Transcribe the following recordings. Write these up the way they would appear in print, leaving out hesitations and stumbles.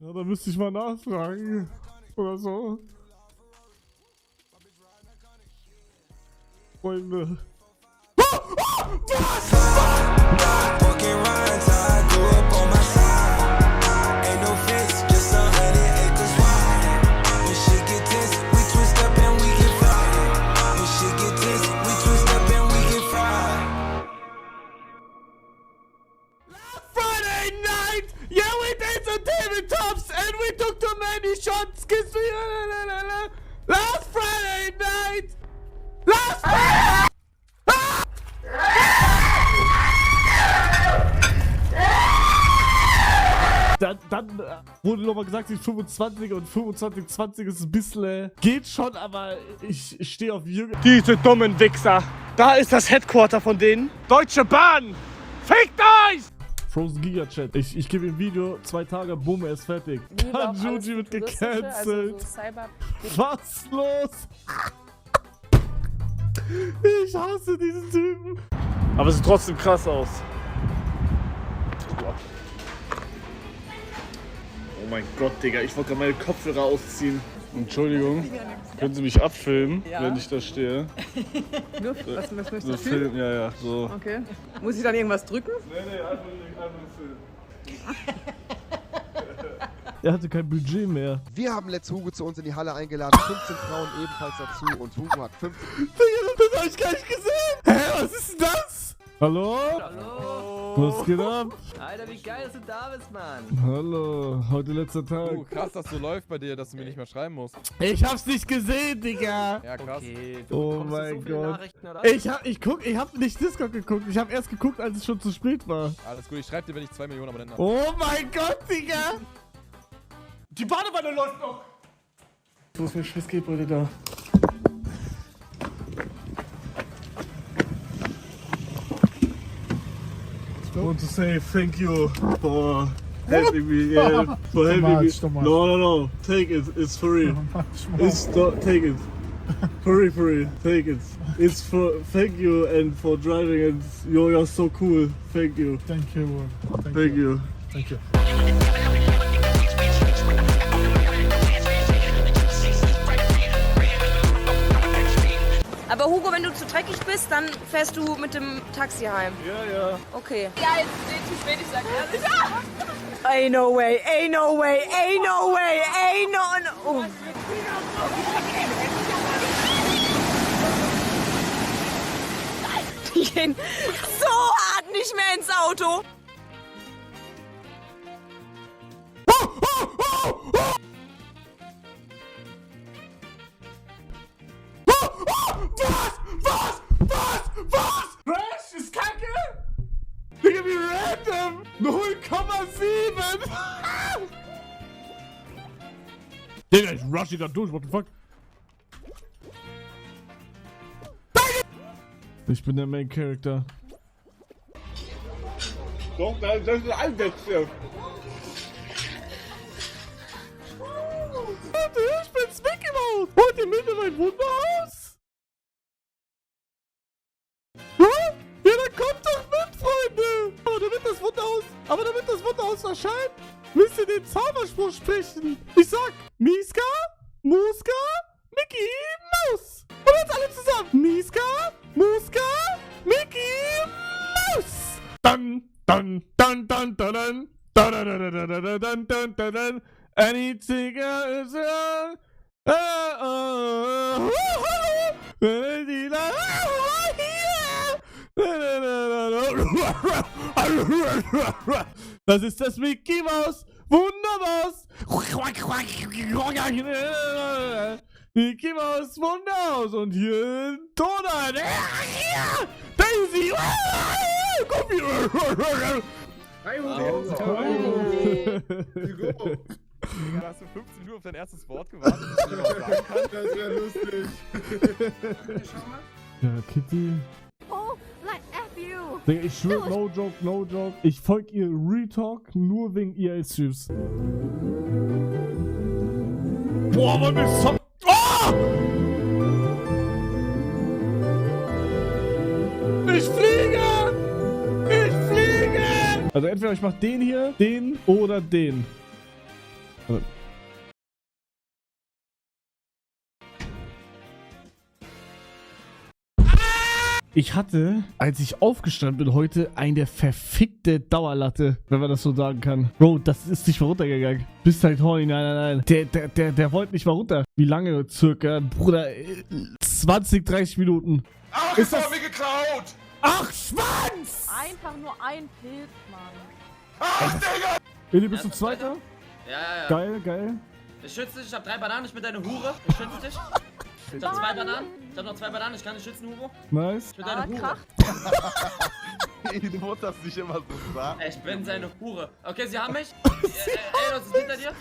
Ja, da müsste ich mal nachfragen. Oder so. Freunde. Friday night! Yeah, we did some tabletops and we took too many shots. Last Friday night! Last Friday! Dann wurde nochmal gesagt, die 25 und 25-20 ist ein bisschen. Geht schon, aber ich stehe auf Jünger. Diese dummen Wichser! Da ist das Headquarter von denen. Deutsche Bahn! Fickt euch! Frozen Giga Chat. Ich gebe ihm Video, 2 Tage, boom, er ist fertig. Juji wird gecancelt. Was los? Ich hasse diesen Typen. Aber es sieht trotzdem krass aus. Oh mein Gott, Digga, ich wollte gerade meine Kopfhörer ausziehen. Entschuldigung, können Sie mich abfilmen, wenn ich da stehe? Nur, was möchtest So du filmen? filmen, ja, so. Okay. Muss ich dann irgendwas drücken? Nee, einfach nur filmen. Er hatte kein Budget mehr. Wir haben Let's Hugo zu uns in die Halle eingeladen, 15 Frauen ebenfalls dazu und Hugo hat 15. Das hab ich gar nicht gesehen. Hä, was ist denn das? Hallo? Hallo! Was geht ab? Alter, wie geil, dass du da bist, Mann! Hallo, heute letzter Tag. Oh, krass, dass so läuft bei dir, dass du mir nicht mehr schreiben musst. Ich hab's nicht gesehen, Digga. Ja, krass. Okay, Oh bekommst mein so viele Gott. Nachrichten, oder? Ich hab nicht Discord geguckt. Ich hab erst geguckt, als es schon zu spät war. Alles gut, ich schreib dir, wenn ich 2 Millionen Abonnenten habe. Oh mein Gott, Digga. Die Badewanne läuft noch! Wo ist mein scheiß Skateboard da? I want to say thank you for helping me. Yeah, for helping me. No. Take it. It's free. Take it. Free. Take it. It's for thank you and for driving and you're so cool. Thank you. Thank you. Thank you. Thank you. Aber Hugo, wenn du zu dreckig bist, dann fährst du mit dem Taxi heim. Ja. Okay. Ja, jetzt steht zu spät, ich sag ehrlich. Ain't no way, ain't no way, ain't no way, ain't no... Oh. Die gehen so hart nicht mehr ins Auto. Was? Crash ist kacke? Digga, wie random! 0,7! Digga, ich rush grad durch, what the fuck? Ich bin der Main Character. Doch, das ist ein Einwechsel. Ich bin's Mickey Mouse! Wollt ihr mit in mein Wunderhaus? Ja, dann kommt doch mit, Freunde! Aber damit das Wunderhaus erscheint, müsst ihr den Zauberspruch sprechen. Ich sag, Miska, Muska, Mickey Maus. Und jetzt alle zusammen. Miska, Muska, Mickey Maus. Dann. Anything else? Das ist das Mickey Maus Wundermaus. Mickey Maus Wunderhaus und hier in Donald. Daisy. Kofi. Digga, hast du 15 Minuten auf dein erstes Wort gewartet, dass ich dir was sagen kann? Das wäre lustig. Ja, Kitty. Oh, like F you. Digga, ich schwör, no joke. Ich folg ihr Retalk nur wegen EA-Streams. Boah, Mann, ist so... Oh! Ich fliege! Also entweder ich mach den hier, den oder den. Ich hatte, als ich aufgestanden bin heute, eine verfickte Dauerlatte, wenn man das so sagen kann. Bro, das ist nicht mal runtergegangen. Bist halt horny, nein. Der wollte nicht mal runter. Wie lange circa? Bruder, 20, 30 Minuten. Ach, ist das mir geklaut! Ach, Schwanz! Einfach nur ein Pilz, Mann. Ach, Digga! Eli, bist du Zweiter? Ja. Geil. Ich schütze dich, ich hab 3 Bananen, ich bin deine Hure. Ich schütze dich. Ich hab 2 Bananen. Ich hab noch 2 Bananen, ich kann dich schützen, Hugo. Nice. Ich bin deine Hure. Kracht. Du musst das nicht immer so sagen. Ich bin seine Hure. Okay, sie haben mich. Ey, was ist hinter dir?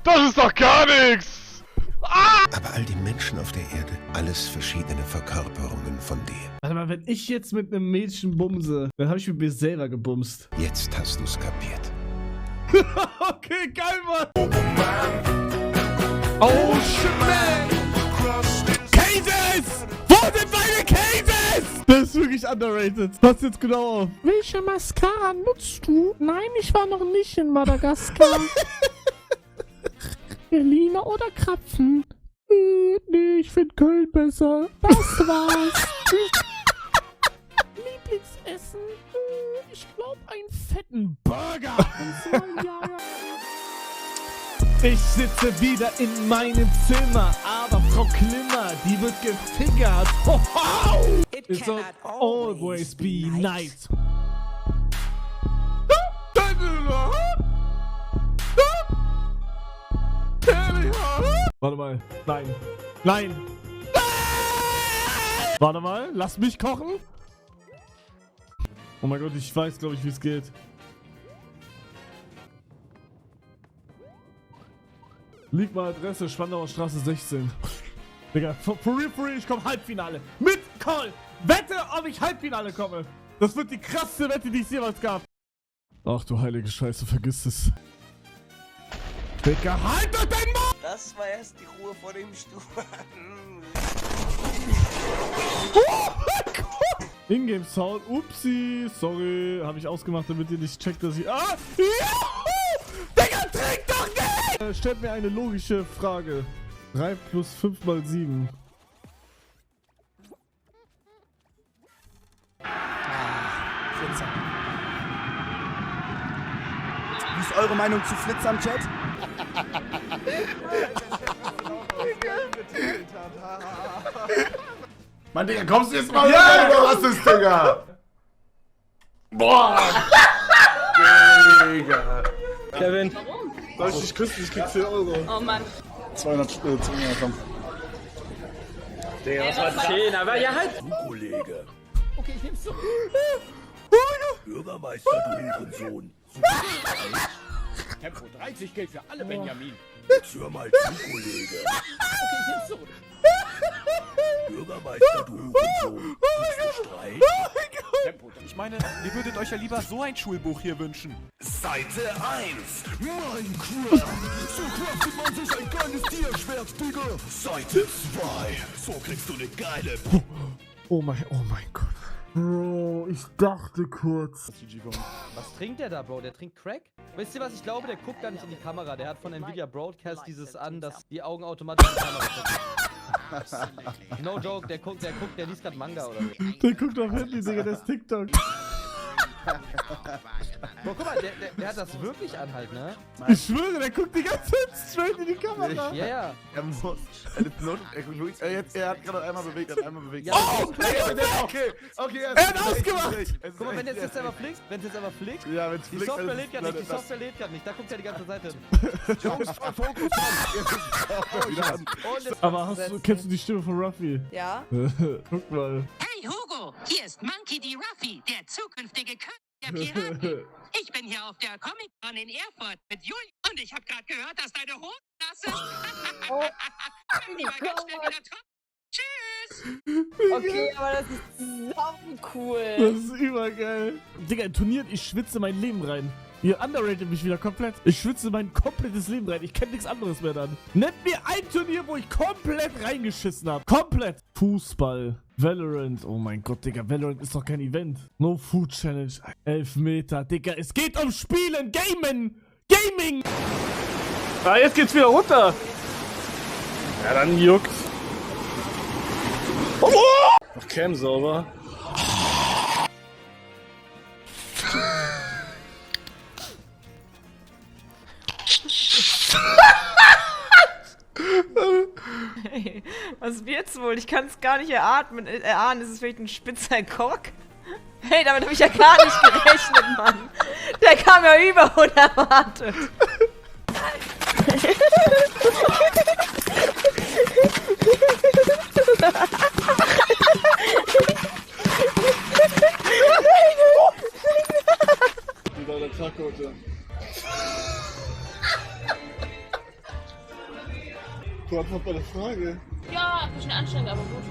Das ist doch gar nichts! Aber all die Menschen auf der Erde, alles verschiedene Verkörperungen von dir. Warte mal, wenn ich jetzt mit einem Mädchen bumse, dann habe ich mit mir selber gebumst. Jetzt hast du's kapiert. Okay, geil, Mann! Oh, shit, man! Cases! Wo sind meine Cases? Das ist wirklich underrated. Pass jetzt genau auf. Welche Mascara nutzt du? Nein, ich war noch nicht in Madagaskar. Berliner oder Krapfen? Nee, ich finde Köln besser. Das war's. Lieblingsessen? Ich glaube einen fetten Burger. Ich sitze wieder in meinem Zimmer, aber Frau Klimmer, die wird gefingert. It will always be night. Warte mal. Nein. Warte mal. Lass mich kochen. Oh mein Gott, ich weiß, glaube ich, wie es geht. Lieg mal Adresse, Spandauer Straße 16. Digga, for real, ich komme Halbfinale. Mit Call. Wette, ob ich Halbfinale komme. Das wird die krasseste Wette, die es jemals gab. Ach du heilige Scheiße, vergiss es. Digga, halt doch dein Maul! Das war erst die Ruhe vor dem Stuhl. Ingame Sound, upsi, sorry, habe ich ausgemacht, damit ihr nicht checkt, dass ich... Ah! Juhu! Digga, trink doch nicht! Stellt mir eine logische Frage. 3 plus 5 mal 7. Flitzer. Wie ist eure Meinung zu Flitzer im Chat? Mann, Digga, kommst du jetzt mal wieder? Was ist, Digga? Boah! Digga. Kevin. Warum? Soll ich dich küssen? Ich krieg 10 Euro. Oh Mann. 200 Zwinger, komm. Digga, was war 10? Aber ja halt. Kollege. Okay, ich nehm's so. Bürgermeister, du Hurensohn. Tempo 30 gilt für alle, Benjamin. Jetzt hör mal zu, Kollege. Okay, ich nehm's so. Bürgermeister, du Hurensohn. Willst du Streit? Tempo. Ich meine, ihr würdet euch ja lieber so ein Schulbuch hier wünschen. Seite 1. Minecraft. So craftet man sich ein geiles Tierschwert, Digga. Seite 2. So kriegst du eine geile... Oh mein Gott. Bro, ich dachte kurz. Was trinkt der da, Bro? Der trinkt Crack? Wisst ihr, was ich glaube? Der guckt gar nicht in die Kamera. Der hat von Nvidia Broadcast dieses an, dass die Augen automatisch in die Kamera gucken. No joke, der liest grad Manga oder so. Der guckt auf Handy, Digga, der ist TikTok. Bro, guck mal, der hat das wirklich an halt, ne? Ich schwöre, der guckt die ganze Zeit straight in die Kamera. Ja, ja. Er muss. Er hat gerade einmal bewegt, Ja, Oh, Okay, er hat ausgemacht! guck mal, wenn jetzt einmal flickt, Ja, wenn's die flickt, Software dann lädt ist grad nicht, es- die Software lädt grad nicht, da guckt er die ganze Zeit hin. Jungs, Fokus, Mann! Aber kennst du die Stimme von Ruffy? Ja? Guck mal. Hey Hugo, hier ist Monkey D. Ruffy, der zukünftige König der Piraten. Ich bin hier auf der Comic-Con in Erfurt mit Juli und ich habe gerade gehört, dass deine Hose nass ist. Komm lieber ganz schnell wieder drauf. Tschüss! Okay, aber das ist sau cool. Das ist übergeil. Digga, in Turnieren, ich schwitze mein Leben rein. Ihr underratet mich wieder komplett. Ich schwitze mein komplettes Leben rein. Ich kenne nichts anderes mehr dann. Nennt mir ein Turnier, wo ich komplett reingeschissen habe. Komplett. Fußball. Valorant. Oh mein Gott, Digga. Valorant ist doch kein Event. No Food Challenge. 11 Meter, Digga. Es geht um Spielen. Gamen. Gaming. Ah, jetzt geht's wieder runter. Ja, dann juckt's. Oh! Noch Cam sauber. Hey, was wird's wohl? Ich kann es gar nicht erahnen. Ist es vielleicht ein spitzer Kork? Hey, damit habe ich ja gar nicht gerechnet, Mann. Der kam ja über unerwartet. Wie war der Tag heute? Du antwortest bei der Frage. Ja, ein bisschen anstrengend, aber gut.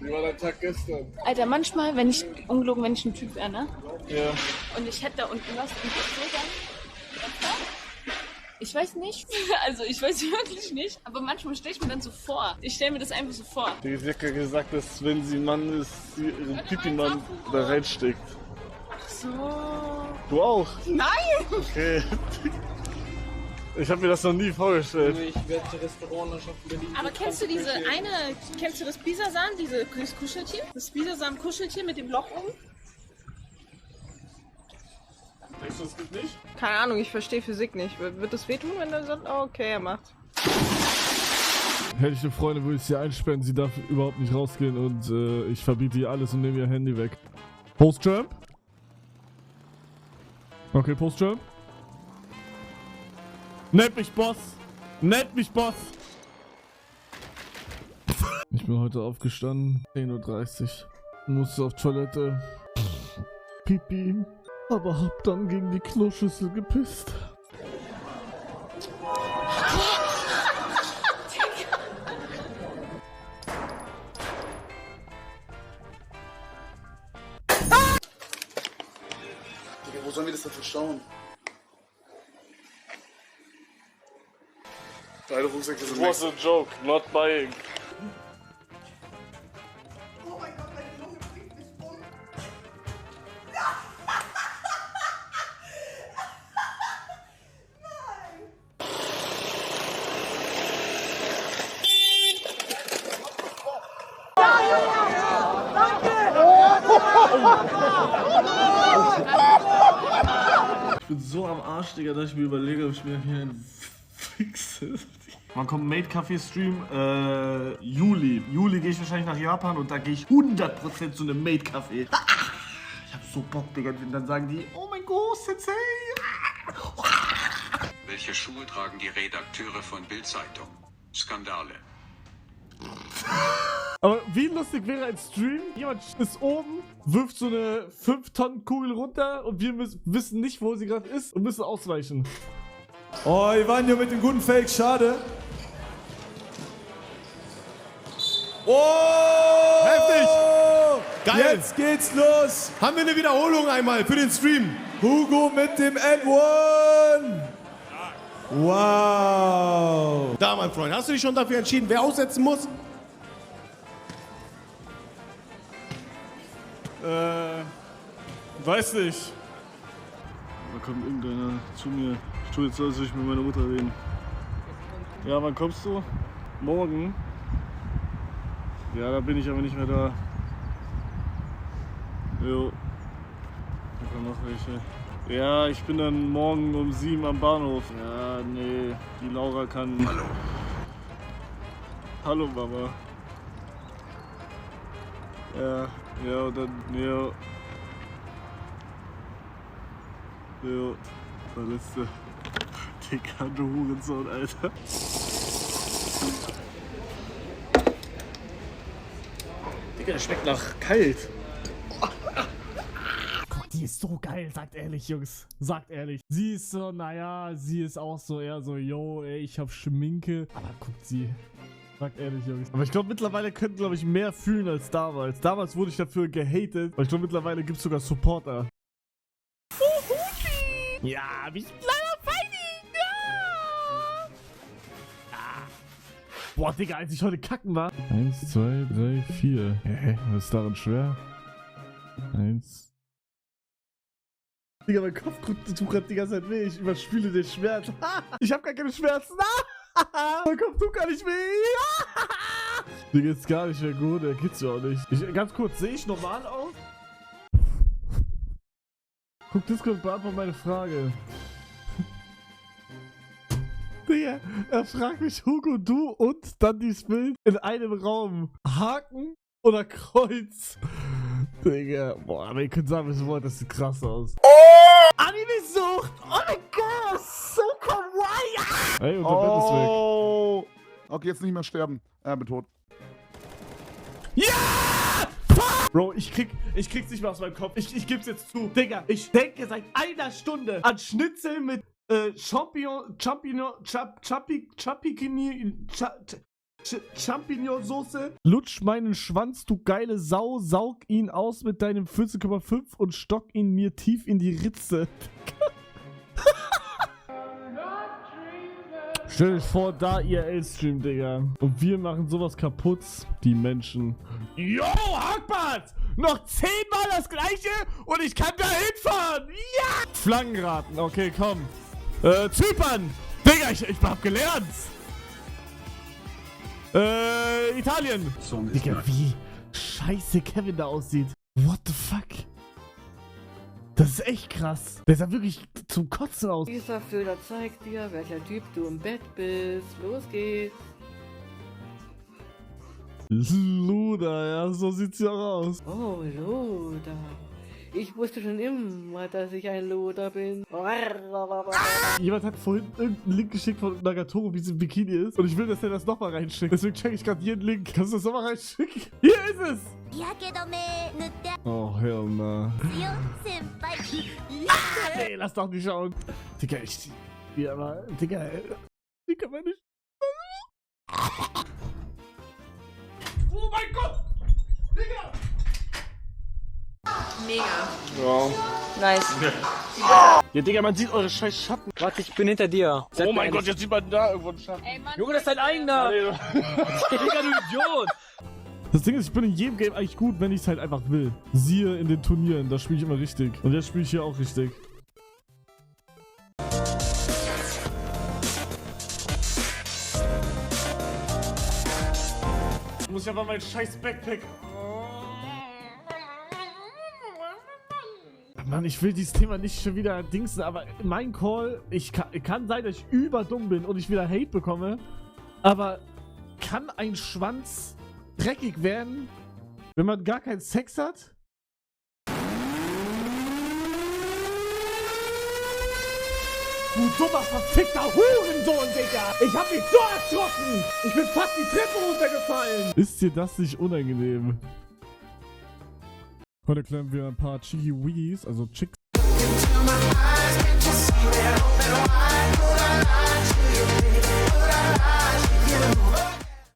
Wie war dein Tag gestern? Alter, manchmal, wenn ich ein Typ wäre, ne? Ja. Und ich hätte da unten was und ich so dann. Ich weiß nicht. Also, ich weiß wirklich nicht. Aber manchmal stelle ich mir dann so vor. Ich stelle mir das einfach so vor. Die hat ja gesagt, dass wenn sie Mann ist, sie ihren Pipi-Mann da reinsteckt. Ach so. Du auch? Nein! Okay. Ich habe mir das noch nie vorgestellt. Ich werde zur Restaurantlandschaft Berlin. Aber kennst du kennst du das Bisasam, dieses Kuscheltier? Das Bisasam-Kuscheltier mit dem Loch oben? Denkst du, das geht nicht? Keine Ahnung, ich verstehe Physik nicht. Wird das wehtun, wenn er sagt, oh, okay, er macht. Hätte ich eine Freundin, würde ich sie einsperren. Sie darf überhaupt nicht rausgehen und ich verbiete ihr alles und nehme ihr Handy weg. Post-Jump? Okay, Post-Jump. Nennt mich Boss! Nennt mich Boss! Ich bin heute aufgestanden, 10:30 Uhr. Musste auf Toilette. Pipi. Aber hab dann gegen die Kloschüssel gepisst. Digga, wo sollen wir das denn verstauen? Beide Rucksäcke sind It was a joke, not buying. Oh mein Gott, meine Lunge bringt mich um. Ich bin so am Arsch, Digga, dass ich mir überlege, ob ich mir hier einen fixe. Wann kommt Maid-Café-Stream? Juli. Juli gehe ich wahrscheinlich nach Japan und da gehe ich 100% zu einem Maid-Café. Ich hab so Bock, Digga. Und dann sagen die, oh mein Gott, Sensei. Welche Schuhe tragen die Redakteure von Bild-Zeitung? Skandale. Aber wie lustig wäre ein Stream? Jemand ist oben, wirft so eine 5-Tonnen-Kugel runter und wir wissen nicht, wo sie gerade ist und müssen ausweichen. Oh, Ivanio mit dem guten Fake, schade. Oh! Heftig! Geil! Jetzt geht's los! Haben wir eine Wiederholung einmal für den Stream? Hugo mit dem N1! Wow! Da, mein Freund, hast du dich schon dafür entschieden, wer aussetzen muss? Weiß nicht. Da kommt irgendeiner zu mir. Ich tue jetzt so, als würde ich mit meiner Mutter reden. Ja, wann kommst du? Morgen? Ja, da bin ich aber nicht mehr da. Jo. Ich kann noch welche. Ja, ich bin dann morgen um 7 am Bahnhof. Ja, nee, die Laura kann... Hallo. Hallo, Mama. Ja, und dann... Ja. Jo. Verletzte. Digga, du Hurensohn, Alter. Digga, der schmeckt nach kalt. Guck, die ist so geil, sagt ehrlich, Jungs. Sagt ehrlich. Sie ist so, naja, sie ist auch so eher so, yo, ey, ich hab Schminke. Aber guckt sie. Sagt ehrlich, Jungs. Aber ich glaube, mittlerweile können, glaube ich, mehr fühlen als damals. Damals wurde ich dafür gehatet. Aber ich glaube, mittlerweile gibt es sogar Supporter. Ja, wie kleiner Feini! Ja! Ah. Boah, Digga, als ich heute kacken war. 1, 2, 3, 4. Hä? Was ist daran schwer? 1. Digga, mein Kopf tut gerade die ganze Zeit weh. Ich überspiele den Schmerz. Ich hab gar keine Schmerzen. Mein Kopf tut gar nicht weh. Mir geht's gar nicht mehr gut. Der geht's ja auch nicht. Ganz kurz, sehe ich normal aus? Guck, Discord beantwortet meine Frage. Digga, er fragt mich Hugo, du und dann dieses Bild in einem Raum. Haken oder Kreuz? Digga, boah, aber ihr könnt sagen, was ihr wollt, das sieht krass aus. Oh! Anime-Sucht! Oh mein Gott! So kawaii! Ey, und der Bett ist weg. Okay, jetzt nicht mehr sterben. Bin tot. Ja! Bro, ich krieg's nicht mehr aus meinem Kopf. Ich geb's jetzt zu. Digga, ich denke seit einer Stunde an Schnitzel mit Champignonsauce. Lutsch meinen Schwanz, du geile Sau. Saug ihn aus mit deinem 14,5 und stock ihn mir tief in die Ritze. Stell euch vor, da IRL-Stream, Digga. Und wir machen sowas kaputt. Die Menschen. Yo, Hackbart! Noch 10-mal das gleiche und ich kann da hinfahren! Ja! Flankenraten, okay, komm. Zypern! Digga, ich hab gelernt! Italien! Digga, wie scheiße Kevin da aussieht. What the fuck? Das ist echt krass. Der sah wirklich zum Kotzen aus. Dieser Filter zeigt dir, welcher Typ du im Bett bist. Los geht's. Luda, ja, so sieht's ja auch aus. Oh, Luda. Ich wusste schon immer, dass ich ein Luda bin. Jemand hat vorhin irgendeinen Link geschickt von Nagatoro, wie sie im Bikini ist. Und ich will, dass er das nochmal reinschickt. Deswegen check ich gerade jeden Link. Kannst du das nochmal reinschicken? Hier ist es! Oh, hell no. Nee, lass doch nicht schauen. Digga, ja, aber, Digga, wie kann man nicht... Oh mein Gott! Digga! Mega. Wow. Nice. Ja, Digga, man sieht eure scheiß Schatten. Warte, ich bin hinter dir. Oh mein Gott, jetzt sieht man da irgendwo einen Schatten. Ey, Mann, Junge, das ist dein eigener. Digga, du Idiot. Das Ding ist, ich bin in jedem Game eigentlich gut, wenn ich es halt einfach will. Siehe in den Turnieren, da spiele ich immer richtig. Und jetzt spiele ich hier auch richtig. Ich muss ja mal mein scheiß Backpack... Mann, ich will dieses Thema nicht schon wieder dingsen, aber mein Call, kann sein, dass ich überdumm bin und ich wieder Hate bekomme, aber kann ein Schwanz dreckig werden, wenn man gar keinen Sex hat? Du dummer, verfickter Hurensohn, Digga! Ich hab mich so erschrocken! Ich bin fast die Treppe runtergefallen! Ist dir das nicht unangenehm? Heute klären wir ein paar Cheeky Wiggies, also Chicks.